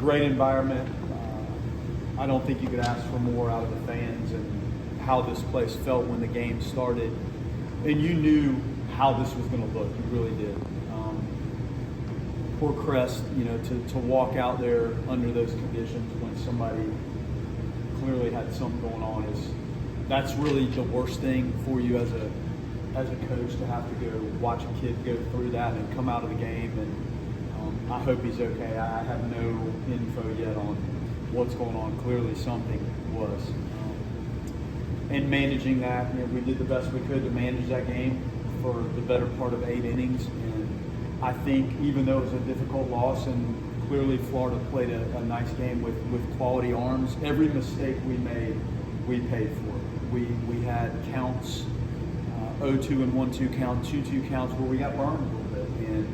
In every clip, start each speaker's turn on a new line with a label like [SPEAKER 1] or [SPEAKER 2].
[SPEAKER 1] great environment. I don't think you could ask for more out of the fans and how this place felt when the game started. And you knew how this was going to look. You really did. Poor Chrest, to walk out there under those conditions when somebody clearly had something going on that's really the worst thing for you as a coach, to have to go watch a kid go through that and come out of the game. And I hope he's okay. I have no info yet on what's going on. Clearly something was. And managing that, we did the best we could to manage that game for the better part of 8 innings. And I think even though it was a difficult loss, and clearly Florida played a nice game with quality arms, every mistake we made, we paid for it. We had counts, 0-2 and 1-2 count, 2-2 counts where we got burned a little bit. And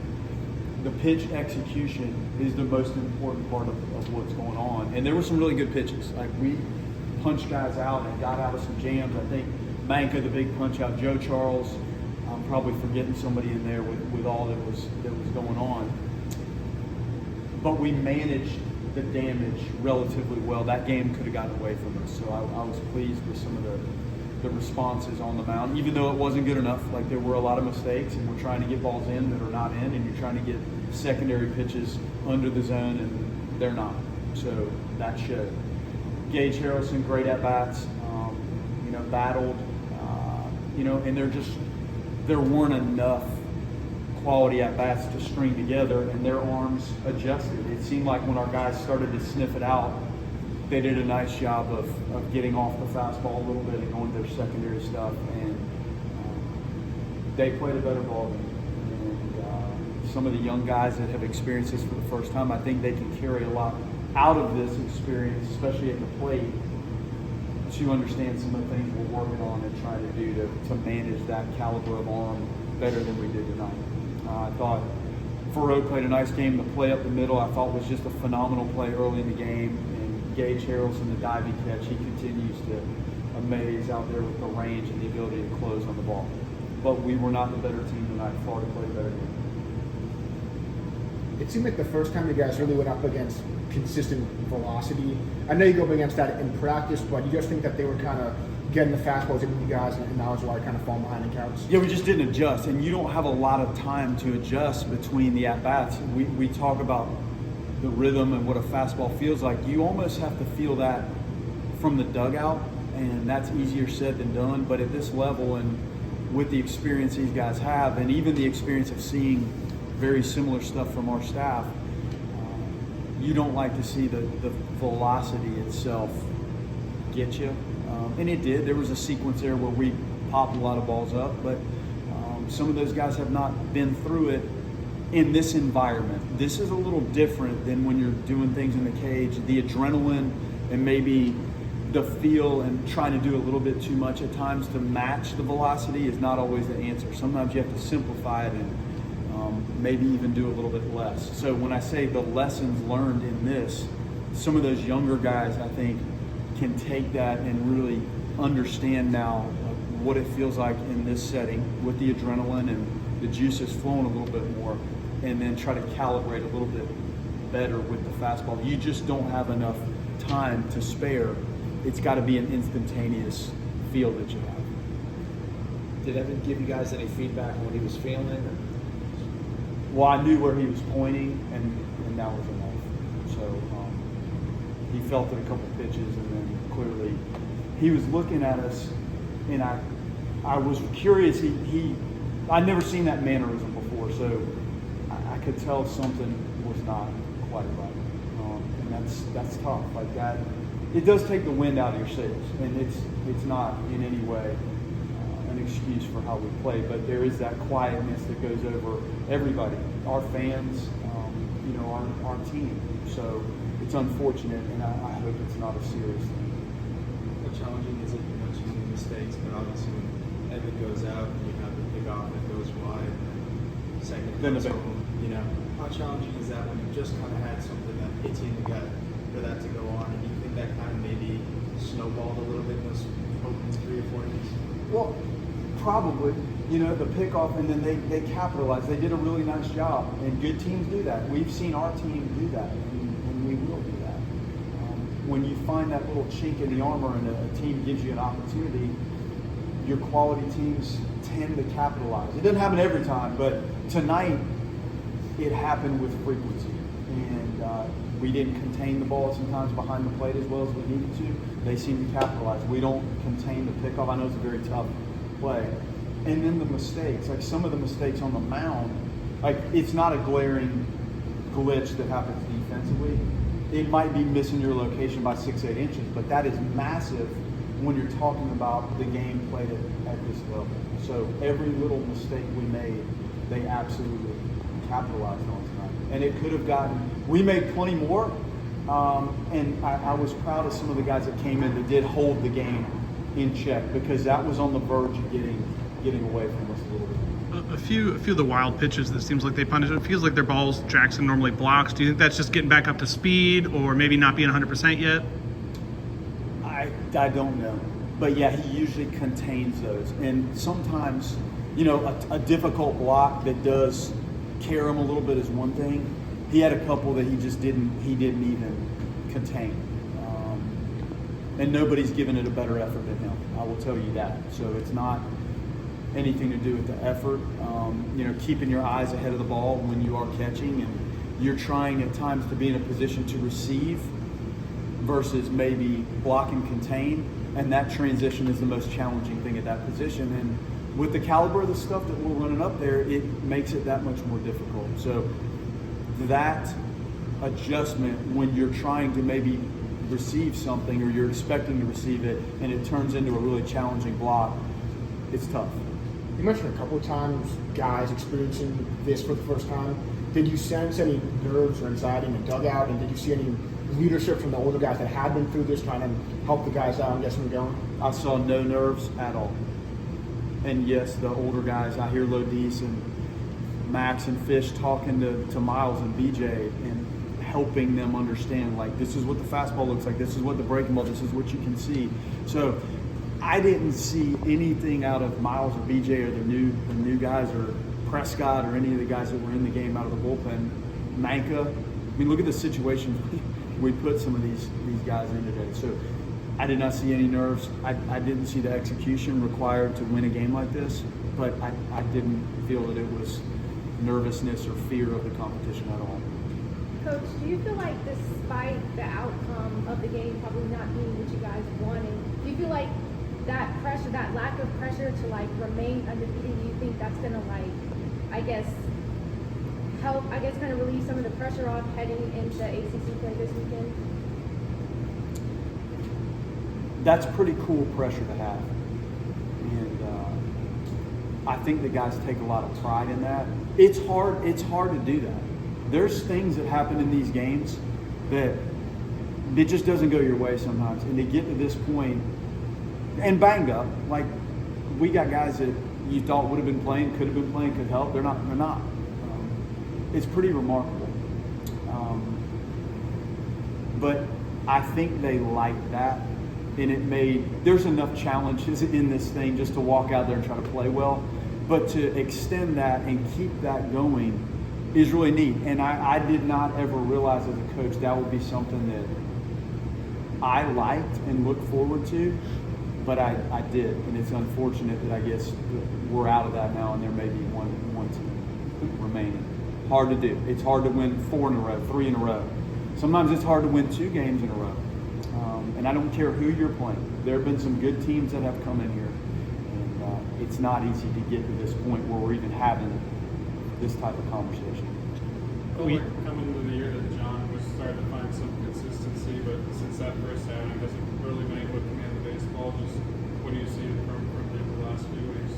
[SPEAKER 1] the pitch execution is the most important part of what's going on. And there were some really good pitches. Like, we punched guys out and got out of some jams. I think Manka, the big punch out, Joe Charles, I'm probably forgetting somebody in there with all that was going on. But we managed the damage relatively well. That game could have gotten away from us. So I was pleased with some of the responses on the mound, even though it wasn't good enough. Like, there were a lot of mistakes, and we're trying to get balls in that are not in, and you're trying to get secondary pitches under the zone, and they're not. So that showed. Gage Harrelson, great at bats, battled, and there weren't enough quality at bats to string together, and their arms adjusted. It seemed like when our guys started to sniff it out, they did a nice job of getting off the fastball a little bit and going to their secondary stuff, and they played a better ball game. And some of the young guys that have experienced this for the first time, I think they can carry a lot out of this experience, especially at the plate, to understand some of the things we're working on and trying to do to manage that caliber of arm better than we did tonight. I thought Farouk played a nice game. The play up the middle I thought was just a phenomenal play early in the game. And Gage Harrelson, the diving catch, he continues to amaze out there with the range and the ability to close on the ball. But we were not the better team tonight. Florida played a better game.
[SPEAKER 2] It seemed like the first time you guys really went up against consistent velocity. I know you go up against that in practice, but you just think that they were kind of getting the fastballs into you guys, and that was why I kind of fall behind in counts?
[SPEAKER 1] Yeah, we just didn't adjust, and you don't have a lot of time to adjust between the at-bats. We talk about the rhythm and what a fastball feels like. You almost have to feel that from the dugout, and that's easier said than done. But at this level, and with the experience these guys have, and even the experience of seeing very similar stuff from our staff, you don't like to see the velocity itself get you. And it did. There was a sequence there where we popped a lot of balls up, but some of those guys have not been through it in this environment. This is a little different than when you're doing things in the cage. The adrenaline and maybe the feel and trying to do a little bit too much at times to match the velocity is not always the answer. Sometimes you have to simplify it and maybe even do a little bit less. So when I say the lessons learned in this, some of those younger guys, I think, can take that and really understand now what it feels like in this setting with the adrenaline and the juices flowing a little bit more, and then try to calibrate a little bit better with the fastball. You just don't have enough time to spare. It's got to be an instantaneous feel that you have.
[SPEAKER 3] Did Evan give you guys any feedback on what he was feeling?
[SPEAKER 1] Well, I knew where he was pointing, and that was enough. So he felt it a couple pitches, and then clearly he was looking at us, and I was curious. I'd never seen that mannerism before, so I could tell something was not quite right, and that's tough. Like that, it does take the wind out of your sails, and it's not in any way an excuse for how we play, but there is that quietness that goes over everybody, our fans, our team. So it's unfortunate, and I hope it's not a serious thing.
[SPEAKER 4] How challenging is it? You mentioned the mistakes, but obviously when Evan goes out and you have the pick off that goes wide, second comes home, how challenging is that when you just kind of had something that hits you in the gut for that to go on, and you think that kind of maybe snowballed a little bit in those opening 3 or 4 innings?
[SPEAKER 1] Well, probably. The pickoff, and then they capitalized. They did a really nice job, and good teams do that. We've seen our team do that, and we will do when you find that little chink in the armor and a team gives you an opportunity, your quality teams tend to capitalize. It doesn't happen every time, but tonight it happened with frequency. And we didn't contain the ball sometimes behind the plate as well as we needed to. They seem to capitalize. We don't contain the pickoff. I know it's a very tough play. And then the mistakes, like some of the mistakes on the mound, like it's not a glaring glitch that happens defensively. It might be missing your location by 6-8 inches, but that is massive when you're talking about the game played at this level. So every little mistake we made, they absolutely capitalized on tonight. And it could have we made plenty more, and I was proud of some of the guys that came in that did hold the game in check, because that was on the verge of getting away from us a little bit.
[SPEAKER 5] A few of the wild pitches that seems like they punish, it feels like they're balls Jackson normally blocks. Do you think that's just getting back up to speed, or maybe not being 100% yet?
[SPEAKER 1] I don't know. But yeah, he usually contains those. And sometimes, you know, a difficult block that does carry him a little bit is one thing. He had a couple that he didn't even contain. And nobody's given it a better effort than him. I will tell you that. So it's not anything to do with the effort. You know, keeping your eyes ahead of the ball when you are catching, and you're trying at times to be in a position to receive versus maybe block and contain, and that transition is the most challenging thing at that position. And with the caliber of the stuff that we're running up there, it makes it that much more difficult. So that adjustment when you're trying to maybe receive something, or you're expecting to receive it, and it turns into a really challenging block, it's tough.
[SPEAKER 2] You mentioned a couple of times guys experiencing this for the first time. Did you sense any nerves or anxiety in the dugout, and did you see any leadership from the older guys that had been through this, trying to help the guys out and get them going?
[SPEAKER 1] I saw no nerves at all. And yes, the older guys, I hear Lodis and Max and Fish talking to Miles and BJ and helping them understand, like, this is what the fastball looks like, this is what the breaking ball, this is what you can see. So I didn't see anything out of Miles or BJ or the new guys or Prescott or any of the guys that were in the game out of the bullpen. Manka, I mean, look at the situation we put some of these guys in today. So I did not see any nerves. I didn't see the execution required to win a game like this, but I didn't feel that it was nervousness or fear of the competition at all.
[SPEAKER 6] Coach, do you feel like despite the outcome of the game probably not being what you guys wanted, do you feel like that pressure, that lack of pressure to like remain undefeated, do you think that's gonna help kind of relieve some of the pressure off heading into ACC play this weekend?
[SPEAKER 1] That's pretty cool pressure to have. And I think the guys take a lot of pride in that. It's hard to do that. There's things that happen in these games that it just doesn't go your way sometimes. And to get to this point and banged up, like we got guys that you thought would have been playing, could have been playing, could help. They're not. It's pretty remarkable. But I think they like that. And there's enough challenges in this thing just to walk out there and try to play well. But to extend that and keep that going is really neat. And I did not ever realize as a coach that would be something that I liked and looked forward to, but I did. And it's unfortunate that I guess we're out of that now and there may be one team remaining. Hard to do. It's hard to win 4 in a row, 3 in a row. Sometimes it's hard to win 2 games in a row. And I don't care who you're playing. There have been some good teams that have come in here. And it's not easy to get to this point where we're even having this type of conversation.
[SPEAKER 7] Coming into the year that John was starting to find some consistency, but since that first outing hasn't really been able to command the baseball. Just what do you see from him the last few weeks?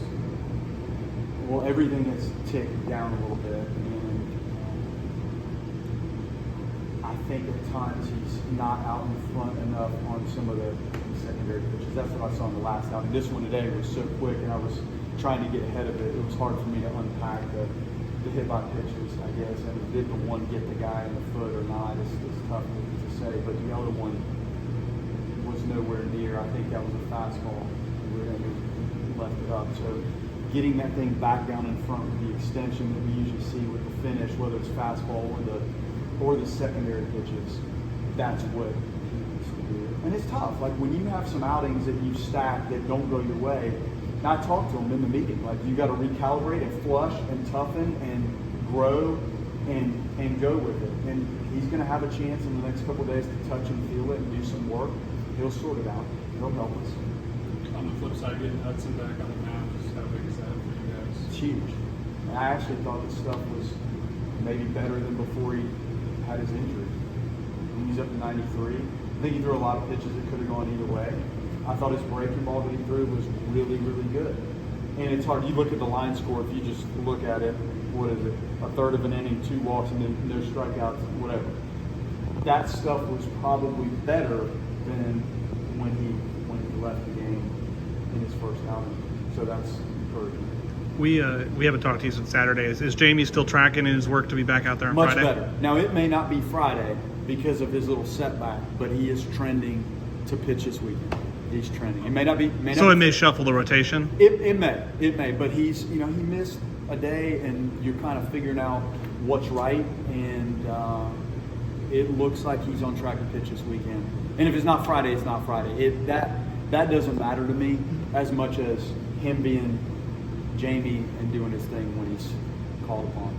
[SPEAKER 1] Well, everything has ticked down a little bit, and I think at times he's not out in front enough on some of the secondary pitches. That's what I saw in the last outing. This one today was so quick, and I was trying to get ahead of it. It was hard for me to unpack the hit by pitches, I guess, and did the one get the guy in the foot or not? It's tough to say, but the other one was nowhere near. I think that was a fastball. We left it up. So getting that thing back down in front with the extension that we usually see with the finish, whether it's fastball or the secondary pitches, that's what And it's tough. Like when you have some outings that you stack that don't go your way, and I talked to him in the meeting. Like you got to recalibrate and flush and toughen and grow and go with it. And he's going to have a chance in the next couple of days to touch and feel it and do some work. He'll sort it out. He'll help us.
[SPEAKER 7] On the flip side, getting Hudson back on the mound, just how big is that for you guys?
[SPEAKER 1] It's huge. I actually thought this stuff was maybe better than before he had his injury. He's up to 93. I think he threw a lot of pitches that could have gone either way. I thought his breaking ball that he threw was really, really good. And it's hard. You look at the line score, if you just look at it, what is it? A third of an inning, 2 walks, and then no strikeouts, whatever. That stuff was probably better than when he left the game in his first outing. So that's encouraging.
[SPEAKER 5] We haven't talked to you since Saturday. Is Jamie still tracking in his work to be back out there on
[SPEAKER 1] Much
[SPEAKER 5] Friday?
[SPEAKER 1] better. Now, it may not be Friday because of his little setback, but he is trending to pitch this weekend. He's trending. It may not be.
[SPEAKER 5] So it may shuffle the rotation?
[SPEAKER 1] It may. But he's, he missed a day, and you're kind of figuring out what's right, and it looks like he's on track to pitch this weekend. And if it's not Friday, it's not Friday. That doesn't matter to me as much as him being Jamie and doing his thing when he's called upon.